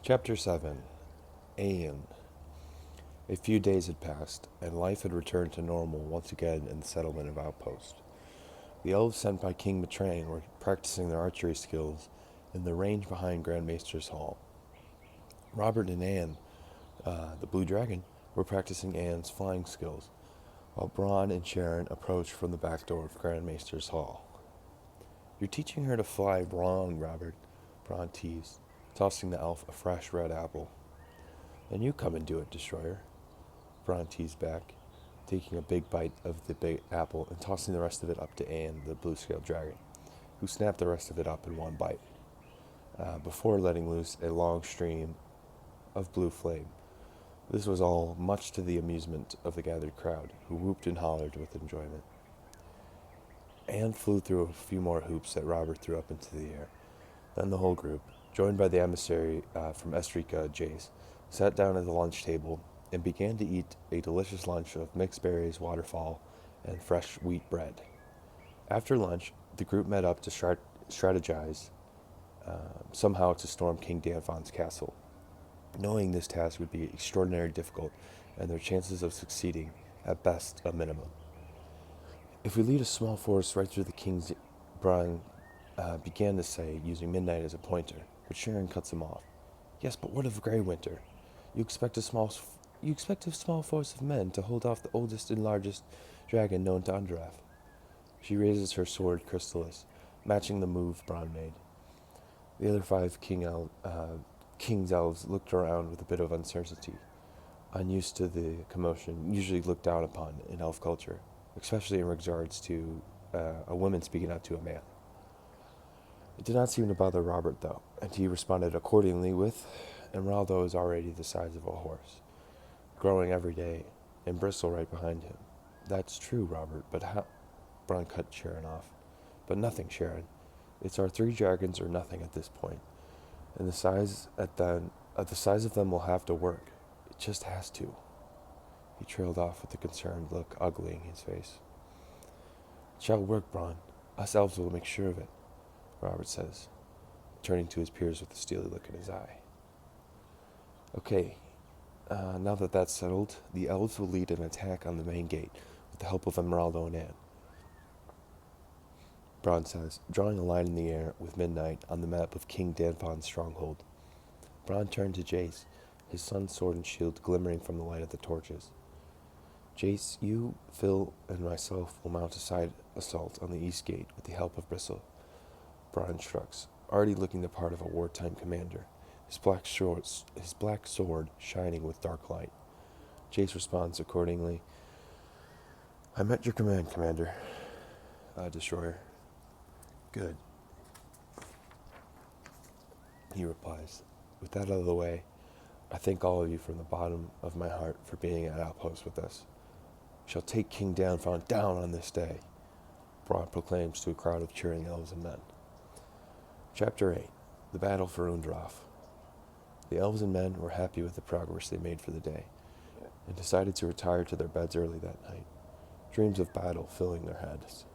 Chapter 7. Aeon. A few days had passed, and life had returned to normal once again in the settlement of Outpost. The elves sent by King Matrain were practicing their archery skills in the range behind Grand Maester's Hall. Robert and Anne, the Blue Dragon, were practicing Anne's flying skills, while Braun and Sharon approached from the back door of Grand Maester's Hall. "You're teaching her to fly wrong, Robert," Braun teased, tossing the elf a fresh red apple. "Then you come and do it, Destroyer," Braun teased back, taking a big bite of the big apple and tossing the rest of it up to Anne, the blue-scaled dragon, who snapped the rest of it up in one bite, before letting loose a long stream of blue flame. This was all much to the amusement of the gathered crowd, who whooped and hollered with enjoyment. Anne flew through a few more hoops that Robert threw up into the air. Then the whole group, joined by the emissary from Estrika, Jace, sat down at the lunch table and began to eat a delicious lunch of mixed berries, waterfall, and fresh wheat bread. After lunch, the group met up to strategize somehow to storm King Danfon's castle, knowing this task would be extraordinarily difficult and their chances of succeeding, at best, a minimum. "If we lead a small force right through the king's," Brian began to say, using midnight as a pointer, but Sharon cuts him off. "Yes, but what of Grey Winter? You expect a small force of men to hold off the oldest and largest dragon known to Underaf." She raises her sword, Crystallis, matching the move Braun made. The other five King's elves looked around with a bit of uncertainty, unused to the commotion usually looked down upon in elf culture, especially in regards to a woman speaking out to a man. It did not seem to bother Robert, though, and he responded accordingly with, "Emeraldo is already the size of a horse, growing every day, and bristle right behind him." "That's true, Robert, but how—" Braun cut Sharon off. "But nothing, Sharon. It's our 3 dragons or nothing at this point, and the size of them will have to work. It just has to." He trailed off with a concerned look uglying his face. "It shall work, Braun. Us elves will make sure of it," Robert says, turning to his peers with a steely look in his eye. "Okay, now that that's settled, the elves will lead an attack on the main gate with the help of Emeraldo and Anne," Braun says, drawing a line in the air with midnight on the map of King Danfon's stronghold. Braun turned to Jace, his son's sword and shield glimmering from the light of the torches. "Jace, you, Phil, and myself will mount a side assault on the east gate with the help of Bristle," Braun shrugs, already looking the part of a wartime commander, his black sword shining with dark light. Jace responds accordingly, "I met your command, Commander, Destroyer." "Good," he replies. "With that out of the way, I thank all of you from the bottom of my heart for being at Outpost with us. We shall take King Danfon down on this day," Braun proclaims to a crowd of cheering elves and men. Chapter 8. The Battle for Underaf. The elves and men were happy with the progress they made for the day, and decided to retire to their beds early that night, dreams of battle filling their heads.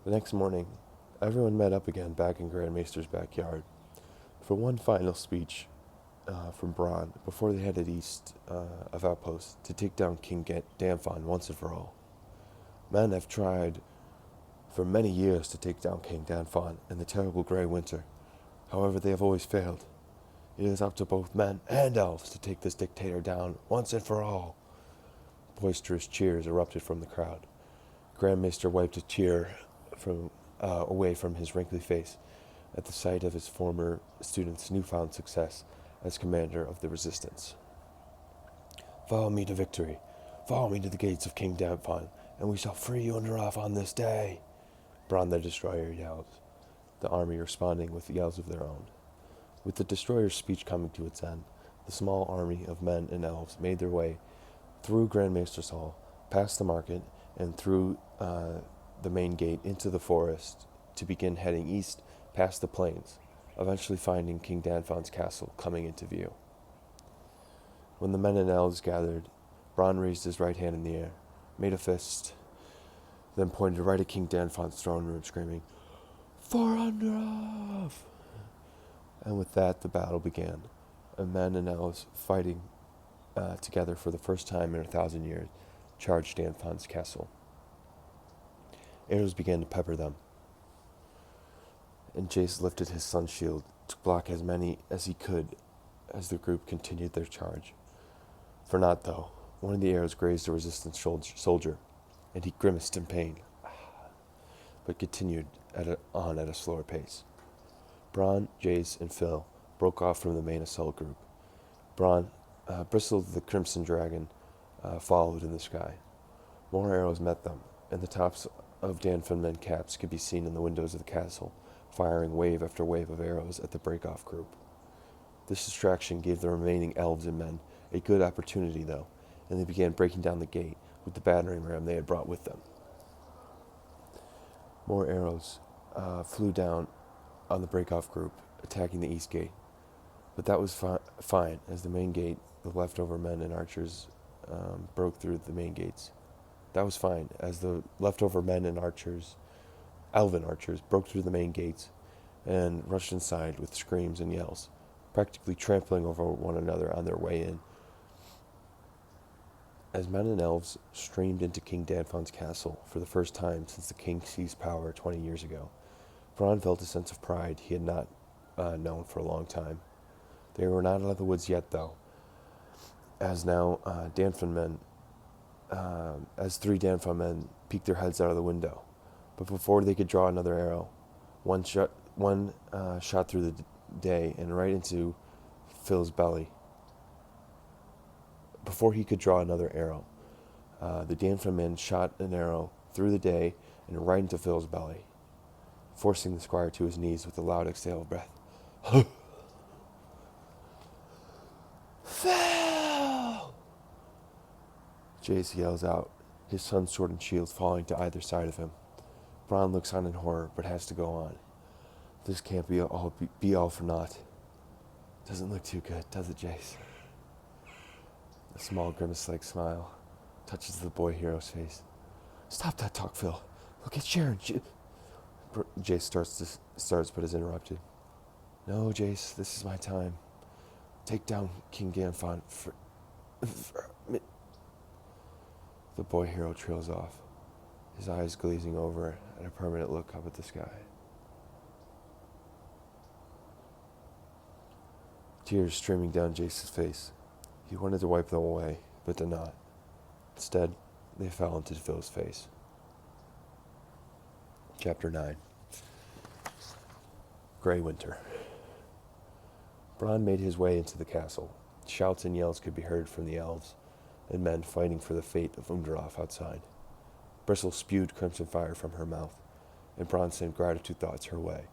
The next morning, everyone met up again back in Grand Maester's backyard for one final speech from Braun before they headed east of Outpost to take down King Danfon once and for all. Men have tried for many years to take down King Danfon and the terrible Grey Winter. However, they have always failed. It is up to both men and elves to take this dictator down once and for all. Boisterous cheers erupted from the crowd. Grand Maester wiped a tear away from his wrinkly face at the sight of his former student's newfound success as commander of the resistance. "Follow me to victory. Follow me to the gates of King Danfon, and we shall free Underaf on this day," Braun the Destroyer yelled, the army responding with yells of their own. With the Destroyer's speech coming to its end, the small army of men and elves made their way through Grand Maester's Hall, past the market, and through the main gate into the forest to begin heading east past the plains, eventually finding King Danfon's castle coming into view. When the men and elves gathered, Braun raised his right hand in the air, made a fist, then pointed right at King Danfon's throne room, screaming, "For Underaf!" And with that, the battle began. and men and elves fighting together for the first time in 1,000 years, charged Danfon's castle. Arrows began to pepper them, and Jace lifted his sun shield to block as many as he could as the group continued their charge. For not, though, one of the arrows grazed a resistant soldier, and he grimaced in pain, but continued on at a slower pace. Bronn, Jace, and Phil broke off from the main assault group. Bristle the Crimson Dragon followed in the sky. More arrows met them, and the tops of Danfon men caps could be seen in the windows of the castle, firing wave after wave of arrows at the break-off group. This distraction gave the remaining elves and men a good opportunity, though, and they began breaking down the gate with the battering ram they had brought with them. More arrows flew down on the break-off group, attacking the east gate. But that was fine, as the main gate, the leftover men and archers broke through the main gates. That was fine, as the leftover men and elven archers, broke through the main gates and rushed inside with screams and yells, practically trampling over one another on their way in. As men and elves streamed into King Danfon's castle for the first time since the king seized power 20 years ago, Bronn felt a sense of pride he had not known for a long time. They were not out of the woods yet, though, as now as 3 Danfon men peeked their heads out of the window. But before they could draw another arrow, one shot through the day and right into Phil's belly. Before he could draw another arrow, the Danfon man shot an arrow through the day and right into Phil's belly, forcing the squire to his knees with a loud exhale of breath. Phil! Jace yells out, his son's sword and shield falling to either side of him. Bronn looks on in horror, but has to go on. This can't be all for naught. Doesn't look too good, does it, Jace? A small grimace-like smile touches the boy hero's face. Stop that talk, Phil. Look at Sharon. Jace starts, but is interrupted. No, Jace, this is my time. Take down King Danfon for me. The boy hero trails off, his eyes glazing over at a permanent look up at the sky. Tears streaming down Jace's face. He wanted to wipe them away, but did not. Instead, they fell into Phil's face. Chapter 9. Grey Winter. Bronn made his way into the castle. Shouts and yells could be heard from the elves and men fighting for the fate of Underaf outside. Bristle spewed crimson fire from her mouth, and Bronn sent gratitude thoughts her way,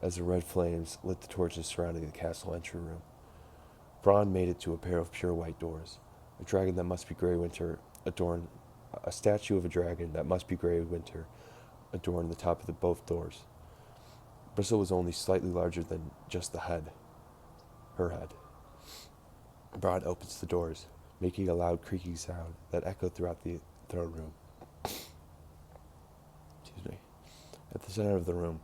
as the red flames lit the torches surrounding the castle entry room. Bronn made it to a pair of pure white doors. A dragon that must be Grey Winter adorned a statue of a dragon that must be Grey Winter adorned the top of both doors. Bristle was only slightly larger than just her head. Bronn opens the doors, making a loud creaking sound that echoed throughout the throne room. Excuse me. At the center of the room,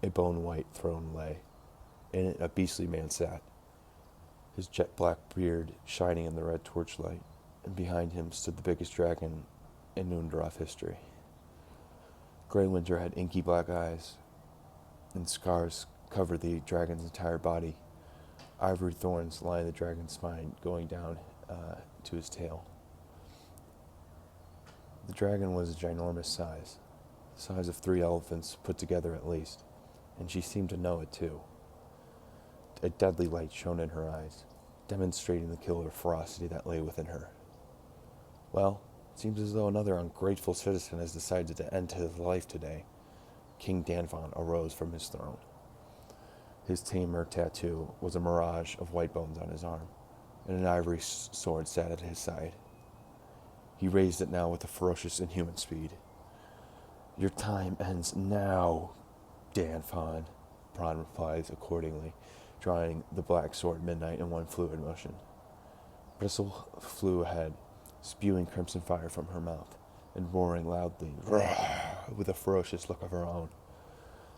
a bone-white throne lay. In it, a beastly man sat, his jet-black beard shining in the red torchlight, and behind him stood the biggest dragon in Underaf history. Grey Winter had inky black eyes, and scars covered the dragon's entire body. Ivory thorns lined the dragon's spine, going down to his tail. The dragon was a ginormous size, the size of 3 elephants put together at least, and she seemed to know it too. A deadly light shone in her eyes, demonstrating the killer ferocity that lay within her. Well, it seems as though another ungrateful citizen has decided to end his life today. King Danfon arose from his throne. His tamer tattoo was a mirage of white bones on his arm, and an ivory sword sat at his side. He raised it now with a ferocious inhuman speed. Your time ends now, Danfon, Bronn replies accordingly, drawing the black sword midnight in one fluid motion. Bristle flew ahead, spewing crimson fire from her mouth, and roaring loudly, with a ferocious look of her own.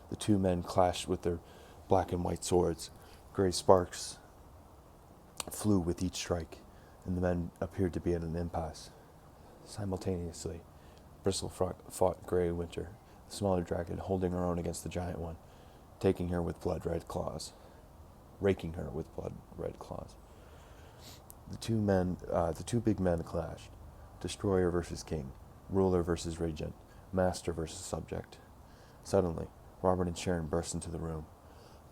The 2 men clashed with their black and white swords. Gray sparks flew with each strike, and the men appeared to be at an impasse. Simultaneously, Bristle fought Grey Winter, the smaller dragon, holding her own against the giant one, taking her with blood-red claws, raking her with blood-red claws. The two big men clashed. Destroyer versus king, ruler versus regent, master versus subject. Suddenly, Robert and Sharon burst into the room.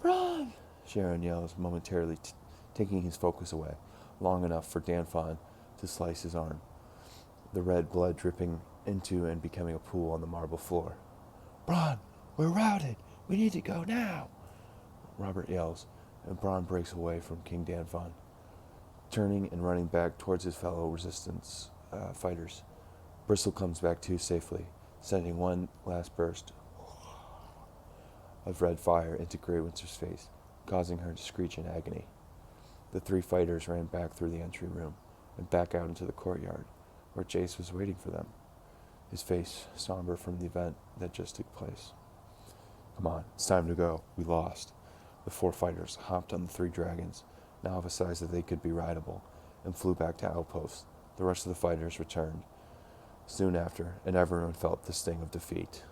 "Run!" Sharon yells, momentarily taking his focus away, long enough for Danfon to slice his arm, the red blood dripping into and becoming a pool on the marble floor. "Bronn, we're routed! We need to go now!" Robert yells, and Bronn breaks away from King Danfon, turning and running back towards his fellow resistance fighters. Bristle comes back too safely, sending one last burst of red fire into Grey Winter's face, causing her to screech in agony. The three fighters ran back through the entry room and back out into the courtyard, where Jace was waiting for them, his face somber from the event that just took place. "Come on, it's time to go. We lost." The four fighters hopped on the three dragons, now of a size that they could be rideable, and flew back to outposts. The rest of the fighters returned soon after, and everyone felt the sting of defeat.